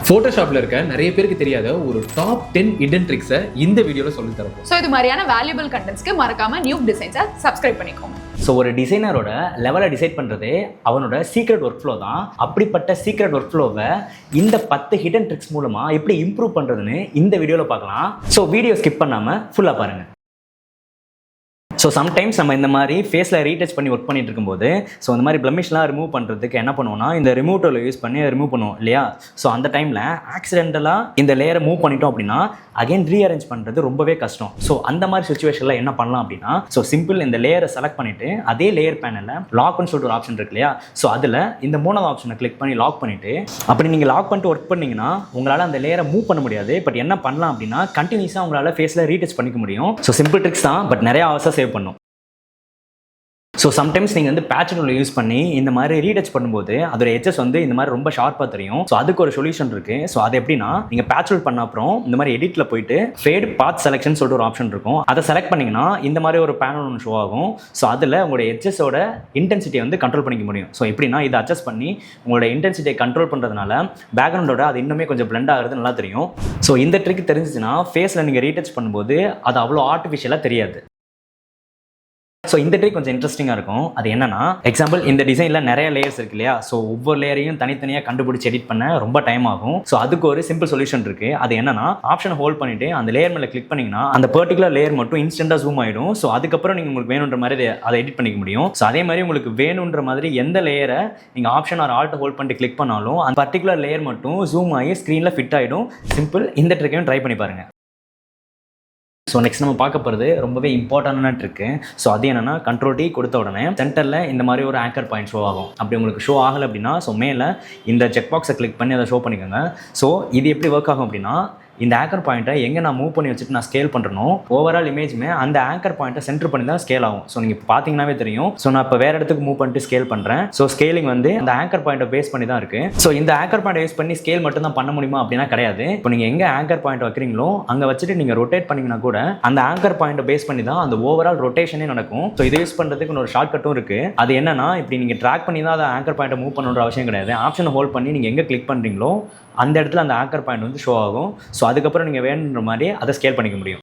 ஃபோட்டோஷாப்ல இருக்க நிறைய பேருக்கு தெரியாத ஒரு டாப் 10 ஹிடன் ட்ரிக்ஸை இந்த வீடியோல சொல்லி தரோம். ஸோ இது மாதிரியான வேல்யூபிள் கண்டென்ட்ஸ்க்கு மறக்காம நியூ டிசைன்ஸை சப்ஸ்கிரைப் பண்ணிக்கோங்க. ஸோ ஒரு டிசைனரோட லெவலை டிசைட் பண்ணுறது அவனோட சீக்ரெட் ஒர்க் ஃப்ளோ தான். அப்படிப்பட்ட சீக்ரெட் ஒர்க் ஃப்ளோவை இந்த 10 ஹிடன் ட்ரிக்ஸ் மூலமாக எப்படி இம்ப்ரூவ் பண்ணுறதுன்னு இந்த வீடியோவில் பார்க்கலாம். ஸோ வீடியோ ஸ்கிப் பண்ணாமல் ஃபுல்லாக பாருங்கள். ஸோ சம்டைம்ஸ் நம்ம இந்த மாதிரி ஃபேஸில் ரீடச் பண்ணி ஒர்க் பண்ணிட்டு இருக்கும்போது ஸோ இந்த மாதிரி ப்ளமிஷ்லாம் ரிமூவ் பண்ணுறதுக்கு என்ன பண்ணுவோம்னா இந்த ரிமூவ் டூலை யூஸ் பண்ணி ரிமூவ் பண்ணுவோம் இல்லையா. ஸோ அந்த டைமில் ஆக்சிடென்டலாக இந்த லேயரை மூவ் பண்ணிட்டோம் அப்படின்னா அகைன் ரீஅரேஞ்ச் பண்ணுறது ரொம்பவே கஷ்டம். ஸோ அந்த மாதிரி சுச்சுவேஷனில் என்ன பண்ணலாம் அப்படின்னா ஸோ சிம்பிள் இந்த லேயரை செலக்ட் பண்ணிவிட்டு அதே லேயர் பேனலில் லாக்னு சொல்லிட்டு ஒரு ஆப்ஷன் இருக்கு இல்லையா. ஸோ அதில் இந்த மூணாவது ஆப்ஷனை கிளிக் பண்ணி லாக் பண்ணிவிட்டு அப்படி நீங்கள் லாக் பண்ணிட்டு ஒர்க் பண்ணிங்கன்னா உங்களால் அந்த லேயரை மூவ் பண்ண முடியாது. பட் என்ன பண்ணலாம் அப்படின்னா கண்டினியூஸாக உங்களால் ஃபேஸில் ரீடச் பண்ணிக்க முடியும். ஸோ சிம்பிள் ட்ரிக்ஸ் தான், பட் நிறைய ஹவர்ஸாக சேவ் பண்ணும். ஸோ சம்டைம்ஸ் நீங்கள் வந்து பேட்ச் டூலை யூஸ் பண்ணி இந்த மாதிரி ரீடச் பண்ணும்போது அதோட எட்ஜஸ் வந்து இந்த மாதிரி ரொம்ப ஷார்ப்பாக தெரியும். ஸோ அதுக்கு ஒரு சொல்யூஷன் இருக்குது. ஸோ அது எப்படின்னா நீங்கள் பேட்ச் டூல் பண்ண அப்புறம் இந்த மாதிரி எடிட்டில் போயிட்டு ஃபேட் பாத் செலெக்ஷன் சொல்லிட்டு ஒரு ஆப்ஷன் இருக்கும். அதை செலக்ட் பண்ணிங்கன்னா இந்த மாதிரி ஒரு பேனல் ஒன்று ஷோ ஆகும். ஸோ அதில் உங்களோட எட்ஜஸோட இன்டென்சிட்டியை வந்து கண்ட்ரோல் பண்ணிக்க முடியும். ஸோ எப்படின்னா இதை அட்ஜஸ்ட் பண்ணி உங்களோட இன்டென்சிட்டியை கண்ட்ரோல் பண்ணுறதுனால பேக்ரவுண்டோட அது இன்னுமே கொஞ்சம் பிளெண்ட் ஆகிறது நல்லா தெரியும். ஸோ இந்த ட்ரிக் தெரிஞ்சிச்சுன்னா ஃபேஸில் நீங்கள் ரீடச் பண்ணும்போது அது அவ்வளோ ஆர்டிஃபிஷியலாக தெரியாது. ஸோ இந்த ட்ரிக் கொஞ்சம் இன்ட்ரெஸ்டிங்காக இருக்கும். அது என்னன்னா எக்ஸாம்பிள் இந்த டிசைனில் நிறைய லேயர்ஸ் இருக்கு இல்லையா. ஸோ ஒவ்வொரு லேயரையும் தனித்தனியாக கண்டுபிடிச்சி எடிட் பண்ண ரொம்ப டைம் ஆகும். ஸோ அதுக்கு ஒரு சிம்பிள் சொல்யூஷன் இருக்குது. அது என்னன்னா ஆப்ஷனை ஹோல்ட் பண்ணிட்டு அந்த லேயர் மேலே கிளிக் பண்ணிங்கன்னா அந்த பர்டிகுலர் லேயர் மட்டும் இன்ஸ்டன்ட்டாக ஜூம் ஆகிடும். ஸோ அதுக்கப்புறம் நீங்கள் உங்களுக்கு வேணுன்ற மாதிரி அதை எடிட் பண்ணிக்க முடியும். ஸோ அதே மாதிரி உங்களுக்கு வேணுன்ற மாதிரி எந்த லேயரை நீங்கள் ஆப்ஷன் ஆர் ஆல்ட் ஹோல்ட் பண்ணிட்டு கிளிக் பண்ணாலும் அந்த பர்டிகுலர் லேயர் மட்டும் ஜூம் ஆகி ஸ்க்ரீனில் ஃபிட் ஆகிடும். சிம்பிள். இந்த ட்ரிக்கையும் ட்ரை பண்ணி பாருங்கள். ஸோ நெக்ஸ்ட் நம்ம பார்க்க போகிறது ரொம்பவே இம்பார்ட்டண்டான ட்ரிக்கு. ஸோ அது என்னென்னா கண்ட்ரோல் டி கொடுத்த உடனே சென்டரில் இந்த மாதிரி ஒரு ஆங்கர் பாயிண்ட் ஷோ ஆகும். அப்படி உங்களுக்கு ஷோ ஆகலை அப்படின்னா ஸோ மேலே இந்த செக் பாக்ஸை கிளிக் பண்ணி அதை ஷோ பண்ணிக்கோங்க. ஸோ இது எப்படி ஒர்க் ஆகும் அப்படின்னா இந்த ஆங்கர் பாயிண்ட்டை எங்கே நான் மூவ் பண்ணி வச்சுட்டு நான் ஸ்கேல் பண்ணுறனோ ஓவரால் இமேஜுமே அந்த ஆங்கர் பாயிண்ட்டை சென்டர் பண்ணி தான் ஸ்கேல் ஆகும். ஸோ நீங்கள் பார்த்தீங்கன்னாவே தெரியும். ஸோ நான் இப்போ வேறு இடத்துக்கு மூவ் பண்ணிட்டு ஸ்கேல் பண்ணுறேன். ஸோ ஸ்கேலிங் வந்து அந்த ஆங்கர் பாயிண்ட்டை பேஸ் பண்ணி தான் இருக்குது. ஸோ இந்த ஆங்கர் பாயிண்ட் யூஸ் பண்ணி ஸ்கேல் மட்டும் தான் பண்ண முடியுமா அப்படின்னா கிடையாது. இப்போ நீங்கள் எங்கே ஆங்கர் பாயிண்ட் வைக்கிறீங்களோ அங்கே வச்சுட்டு நீங்கள் ரொட்டேட் பண்ணிங்கன்னா கூட அந்த ஆங்கர் பாயிண்ட்டை பேஸ் பண்ணி தான் அந்த ஓவரால் ரொட்டேஷனே நடக்கும். ஸோ இதை யூஸ் பண்ணுறதுக்கு ஒரு ஷார்ட் கட்டும் இருக்குது. அது என்னன்னா இப்படி நீங்கள் ட்ராக் பண்ணி தான் அந்த ஆங்கர் பாயிண்ட்டை மூவ் பண்ணுற அவசியம் கிடையாது. ஆப்ஷனை ஹோல்ட் பண்ணி நீங்கள் எங்கே கிளிக் பண்ணுறீங்களோ அந்த இடத்துல அந்த ஆங்கர் பாயிண்ட் வந்து ஷோ ஆகும். ஸோ அதுக்கப்புறம் நீங்கள் வேணுன்ற மாதிரி அதை ஸ்கேல் பண்ணிக்க முடியும்.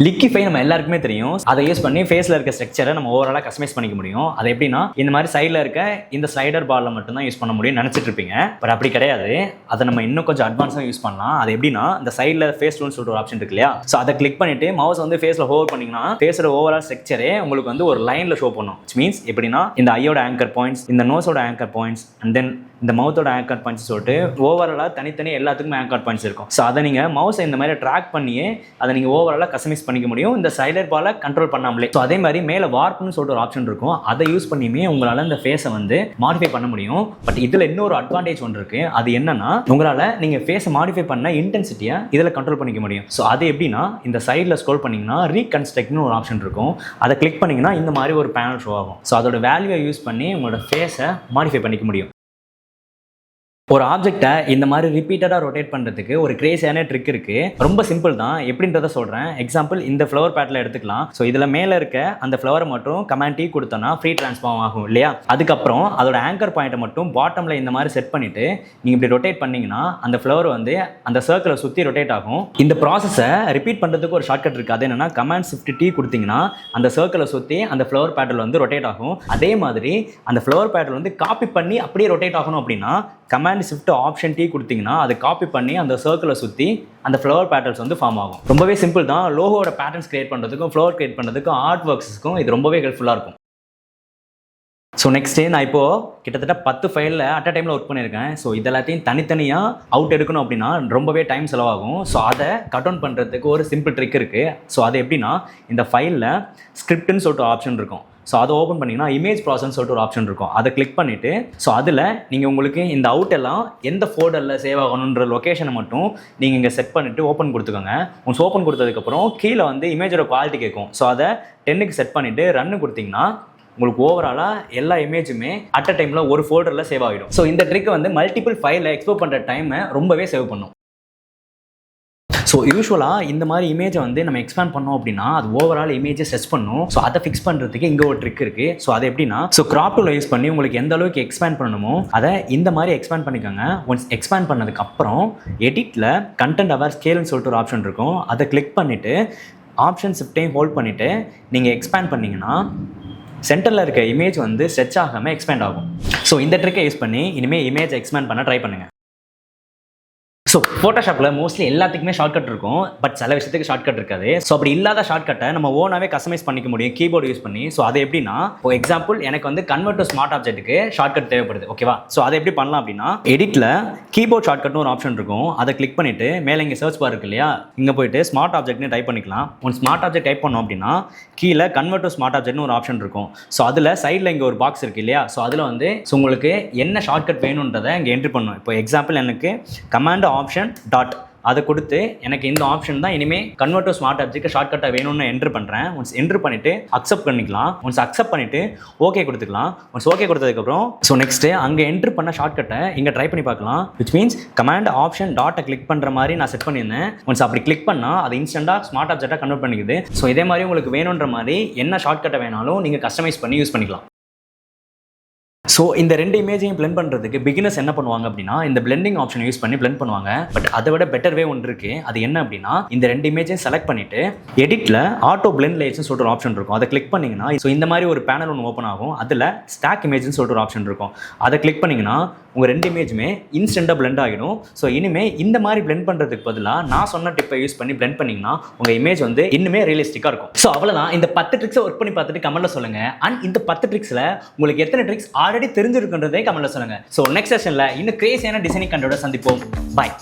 லிக்கிஃபை நம்ம எல்லாருக்குமே தெரியும். அதை யூஸ் பண்ணி ஃபேஸில் இருக்க ஸ்ட்ரக்சரை நம்ம ஓவராலாக கஸ்டமைஸ் பண்ணிக்க முடியும். அது எப்படின்னா இந்த மாதிரி சைடில் இருக்க இந்த ஸ்லைடர் பாரில் மட்டும்தான் யூஸ் பண்ண முடியும்னு நினச்சிட்டு இருப்பீங்க. பட் அப்படி கிடையாது. அதை நம்ம இன்னும் கொஞ்சம் அட்வான்ஸாக யூஸ் பண்ணலாம். அது எப்படின்னா இந்த சைடில் ஃபேஸ் டூல்னு சொல்லிட்டு ஒரு ஆப்ஷன் இருக்கு இல்லையா. ஸோ அதை கிளிக் பண்ணிட்டு மவுஸ் வந்து ஃபேஸில் ஹோல்ட் பண்ணிங்கன்னா ஃபேஸோட ஓவரால் ஸ்ட்ரக்சரே உங்களுக்கு வந்து ஒரு லைனில் ஷோ பண்ணும். விச் மீன்ஸ் எப்படின்னா இந்த ஐயோட ஆங்கர் பாயிண்ட்ஸ், இந்த நோஸோட ஆங்கர் பாயிண்ட்ஸ் அண்ட் தென் இந்த மவுத்தோட ஆங்கர் பாயிண்ட்ஸ் சொல்லிட்டு ஓவராலாக தனித்தனி எல்லாத்துக்குமே ஆங்கர் பாயிண்ட்ஸ் இருக்கும். ஸோ அதை நீங்கள் மவுஸை இந்த மாதிரி ட்ராக் பண்ணியே அதை நீங்கள் ஓவராலாக கஸ்டமைஸ் பண்ணிக்க முடியும் இந்த சைலர் பாலை கண்ட்ரோல் பண்ணாமலே. ஸோ அதே மாதிரி மேலே வார்ப்னு சொல்லிட்டு ஒரு ஆப்ஷன் இருக்கும். அதை யூஸ் பண்ணியுமே உங்களால் இந்த ஃபேஸை வந்து மாடிஃபை பண்ண முடியும். பட் இதில் இன்னொரு அட்வான்டேஜ் ஒன்று இருக்குது. அது என்னன்னா உங்களால் நீங்கள் ஃபேஸை மாடிஃபை பண்ண இன்டென்சிட்டியை இதில் கண்ட்ரோல் பண்ணிக்க முடியும். ஸோ அது எப்படின்னா இந்த சைடில் ஸ்க்ரோல் பண்ணிங்கன்னா ரீகன்ஸ்ட்ரக்ட்னு ஒரு ஆப்ஷன் இருக்கும். அதை கிளிக் பண்ணிங்கன்னா இந்த மாதிரி ஒரு பேனல் ஷோ ஆகும். ஸோ அதோட வேல்யூவை யூஸ் பண்ணி உங்களோட ஃபேஸை மாடிஃபை பண்ணிக்க முடியும். ஒரு ஆப்ஜெக்டை இந்த மாதிரி ரிப்பீட்டடாக ரொட்டேட் பண்ணுறதுக்கு ஒரு கிரேசியான ட்ரிக் இருக்குது. ரொம்ப சிம்பிள் தான். எப்படின்றத சொல்கிறேன். எக்ஸாம்பிள் இந்த ஃப்ளவர் பேட்டில் எடுத்துக்கலாம். ஸோ இதில் மேலே இருக்க அந்த ஃப்ளவரை மட்டும் கமாண்ட் டி கொடுத்தோன்னா ஃப்ரீ ட்ரான்ஸ்ஃபார்ம் ஆகும் இல்லையா. அதுக்கப்புறம் அதோட ஆங்கர் பாயிண்ட்டை மட்டும் பாட்டமில் இந்த மாதிரி செட் பண்ணிவிட்டு நீங்கள் இப்படி ரொட்டேட் பண்ணிங்கன்னா அந்த ஃப்ளவர் வந்து அந்த சர்க்கிளை சுற்றி ரொட்டேட் ஆகும். இந்த ப்ராசஸை ரிப்பீட் பண்ணுறதுக்கு ஒரு ஷார்ட்கட் இருக்குது. அது என்னென்னா கமாண்ட் ஷிஃப்ட் டி கொடுத்தீங்கன்னா அந்த சர்க்கிளை சுற்றி அந்த ஃப்ளவர் பேட்டில் வந்து ரொட்டேட் ஆகும். அதே மாதிரி அந்த ஃப்ளவர் பேட்டில் வந்து காப்பி பண்ணி அப்படியே ரொட்டேட் ஆகணும் அப்படின்னா கமாண்ட் ஷிஃப்ட் ஆப்ஷன் டி கொடுத்தீங்கன்னா அதை காப்பி பண்ணி அந்த சர்க்கிளை சுற்றி அந்த ஃப்ளவர் பேட்டர்ன்ஸ் வந்து ஃபார்ம் ஆகும். ரொம்பவே சிம்பிள் தான். லோகோட பேட்டர்ன்ஸ் கிரியேட் பண்ணுறதுக்கும் ஃப்ளவர் கிரியேட் பண்ணுறதுக்கும் ஆர்ட் ஒர்க்ஸுக்கும் இது ரொம்பவே ஹெல்ப்ஃபுல்லாக இருக்கும். ஸோ நெக்ஸ்ட்டு நான் இப்போது கிட்டத்தட்ட 10 ஃபைலில் அட் அ டைமில் ஒர்க் பண்ணியிருக்கேன். ஸோ இதெல்லாத்தையும் தனித்தனியாக அவுட் எடுக்கணும் அப்படின்னா ரொம்பவே டைம் செலவாகும். ஸோ அதை கட் டவுன் பண்ணுறதுக்கு ஒரு சிம்பிள் ட்ரிக் இருக்குது. ஸோ அது எப்படின்னா இந்த ஃபைலில் ஸ்கிரிப்ட்னு சொல்லிட்டு ஆப்ஷன் இருக்கும். ஸோ அதை ஓப்பன் பண்ணிங்கன்னா இமேஜ் ப்ராசஸ்ன்னு சொல்லிட்டு ஒரு ஆப்ஷன் இருக்கும். அதை கிளிக் பண்ணிவிட்டு ஸோ அதில் நீங்கள் உங்களுக்கு இந்த அவுட் எல்லாம் எந்த ஃபோல்டரில் சேவ் ஆகணுன்ற லொக்கேஷனை மட்டும் நீங்கள் இங்கே செட் பண்ணிவிட்டு ஓப்பன் கொடுத்துக்கோங்க. ஒன்ஸ் ஓப்பன் கொடுத்ததுக்கப்புறம் கீழே வந்து இமேஜோட குவாலிட்டி கேட்கும். ஸோ அதை 10க்கு செட் பண்ணிவிட்டு ரன்னு கொடுத்தீங்கன்னா உங்களுக்கு ஓவராலாக எல்லா இமேஜுமே அட் அ டைமில் ஒரு ஃபோல்டரில் சேவ் ஆகிடும். ஸோ இந்த ட்ரிக் வந்து மல்டிபிள் ஃபைலை எக்ஸ்போர்ட் பண்ணுற டைமை ரொம்பவே சேவ் பண்ணும். ஸோ யூஸ்வலாக இந்த மாதிரி இமேஜை வந்து நம்ம எக்ஸ்பேண்ட் பண்ணோம் அப்படின்னா அது ஓவரால் இமேஜை செஸ் பண்ணும். ஸோ அதை ஃபிக்ஸ் பண்ணுறதுக்கு இங்கே ஒரு ட்ரிக் இருக்குது. ஸோ அது எப்படின்னா, ஸோ கிராப் டூலை யூஸ் பண்ணி உங்களுக்கு எந்த அளவுக்கு எக்ஸ்பேண்ட் பண்ணணுமோ அதை இந்த மாதிரி எக்ஸ்பேண்ட் பண்ணிக்கோங்க. ஒன்ஸ் எக்ஸ்பேண்ட் பண்ணதுக்கு அப்புறம் எடிட்டில் கண்டென்ட் அவர் ஸ்கேல்னு சொல்லிட்டு ஒரு ஆப்ஷன் இருக்கும். அதை கிளிக் பண்ணிவிட்டு ஆப்ஷன் ஷிஃப்ட்டையும் ஹோல்ட் பண்ணிவிட்டு நீங்கள் எக்ஸ்பேண்ட் பண்ணிங்கன்னா சென்டரில் இருக்க இமேஜ் வந்து ஸ்ட்ரெச் ஆகாமல் எக்ஸ்பேண்ட் ஆகும். ஸோ இந்த ட்ரிக்கை யூஸ் பண்ணி இனிமேல் இமேஜ் எக்ஸ்பேண்ட் பண்ண ட்ரை பண்ணுங்கள். ஸோ ஃபோட்டோஷாப்பில் மோஸ்ட்லி எல்லாத்துக்குமே ஷார்ட்கட் இருக்கும், பட் சில விஷயத்துக்கு ஷார்ட்கட் இருக்காது. ஸோ அப்படி இல்லாத ஷார்ட்கட்டை நம்ம ஓனாகவே கஸ்டமைஸ் பண்ணிக்க முடியும் கீபோர்டு யூஸ் பண்ணி. ஸோ அது எப்படின்னா, ஃபார் எக்ஸாம்பிள் எனக்கு வந்து கன்வெர்ட் டு ஸ்மார்ட் ஆப்ஜெக்ட்டுக்கு ஷார்ட்கட் தேவைப்படுது, ஓகேவா? ஸோ அதை எப்படி பண்ணலாம் அப்படின்னா, எடிட்டில் கீபோர்ட் ஷார்ட்கட்னு ஒரு ஆப்ஷன் இருக்கும். அதை கிளிக் பண்ணிவிட்டு மேலே இங்கே சர்ச் பார் இருக்கு இல்லையா, இங்கே போயிட்டு ஸ்மார்ட் ஆப்ஜெக்ட்னு டைப் பண்ணிக்கலாம். ஒன் ஸ்மார்ட் ஆப்ஜெக்ட் டைப் பண்ணோம் அப்படின்னா கீழே கன்வெர்ட் டு ஸ்மார்ட் ஆப்ஜெக்ட்னு ஒரு ஆப்ஷன் இருக்கும். ஸோ அதில் சைடில் இங்கே ஒரு பாக்ஸ் இருக்குது இல்லையா, ஸோ அதில் வந்து உங்களுக்கு என்ன ஷார்ட்கட் வேணுன்றதை இங்கே என்ட்ரி பண்ணணும். இப்போ எக்ஸாம்பிள் எனக்கு கமாண்ட் ஆப்ஷன் டாட் அதை கொடுத்து எனக்கு இந்த ஆப்ஷன் தான் இனிமேல் கன்வெர்ட் டு ஸ்மார்ட் ஆப்ஜெக்ட் ஷார்ட்கட்டை வேணும்னு என்ட்ரு பண்ணுறேன். ஒன்ஸ் என்ட்ரு பண்ணிவிட்டு அக்செப்ட் பண்ணிக்கலாம். ஒன்ஸ் அக்செப்ட் பண்ணிவிட்டு ஓகே கொடுத்துக்கலாம். ஒன்ஸ் ஓகே கொடுத்ததுக்கப்புறம் ஸோ நெக்ஸ்ட்டு அங்கே என்ட்ரு பண்ண ஷார்ட்கட்டை இங்கே ட்ரை பண்ணி பார்க்கலாம். விச் மீன்ஸ் கமாண்ட் ஆப்ஷன் டாட்டை கிளிக் பண்ணுற மாதிரி நான் செட் பண்ணியிருந்தேன். ஒன்ஸ் அப்படி கிளிக் பண்ணால் அது இன்ஸ்டண்ட்டாக ஸ்மார்ட் ஆப்ஜெக்டாக கன்வெர்ட் பண்ணிக்குது. ஸோ இதே மாதிரி உங்களுக்கு வேணுன்ற மாதிரி என்ன ஷார்ட்கட்டை வேணாலும் நீங்கள் கஸ்டமைஸ் பண்ணி யூஸ் பண்ணிக்கலாம். ஸோ இந்த ரெண்டு இமேஜையும் பிளெண்ட் பண்ணுறதுக்கு பிகினர்ஸ் என்ன பண்ணுவாங்க அப்படின்னா, இந்த பிளெண்டிங் ஆப்ஷன் யூஸ் பண்ணி பிளெண்ட் பண்ணுவாங்க. பட் அதை விட பெட்டர் வே ஒன்று இருக்குது. அது என்ன அப்படின்னா, இந்த ரெண்டு இமேஜையும் செலக்ட் பண்ணிவிட்டு எடிட்டில் ஆட்டோ பிளெண்ட் லேயர்ஸ்னு சொல்லிட்டு ஒரு ஆப்ஷன் இருக்கும். அதை கிளிக் பண்ணிங்கன்னா ஸோ இந்த மாதிரி ஒரு பேனல் ஒன்று ஓப்பன் ஆகும். அதில் ஸ்டாக் இமேஜ்னு சொல்லிட்டு ஒரு ஆப்ஷன் இருக்கும். அதை கிளிக் பண்ணிங்கன்னா உங்கள் ரெண்டு இமேஜுமே இன்ஸ்டண்ட்டாக பிளெண்ட் ஆகிடும். ஸோ இனிமேல் இந்த மாதிரி பிளெண்ட் பண்ணுறதுக்கு பதிலாக நான் சொன்ன டிப்பை யூஸ் பண்ணி பிளெண்ட் பண்ணிங்கன்னா உங்கள் இமேஜ் வந்து இன்னுமே ரியலிஸ்டிக்காக இருக்கும். ஸோ அவ்வளோதான். இந்த 10 ட்ரிக்ஸை ஒர்க் பண்ணி பார்த்துட்டு கமெண்ட்டில் சொல்லுங்கள். அண்ட் இந்த 10 ட்ரிக்ஸில் உங்களுக்கு எத்தனை ட்ரிக்ஸ் ஆல்ரெடி தெரிஞ்சிருக்குன்றதே கமெண்ட்ல சொல்லுங்க. ஸோ நெக்ஸ்ட் செஷன்ல இன்னும் கிரேசியான டிசைனிங் கண்டோட சந்திப்போம். பாய்.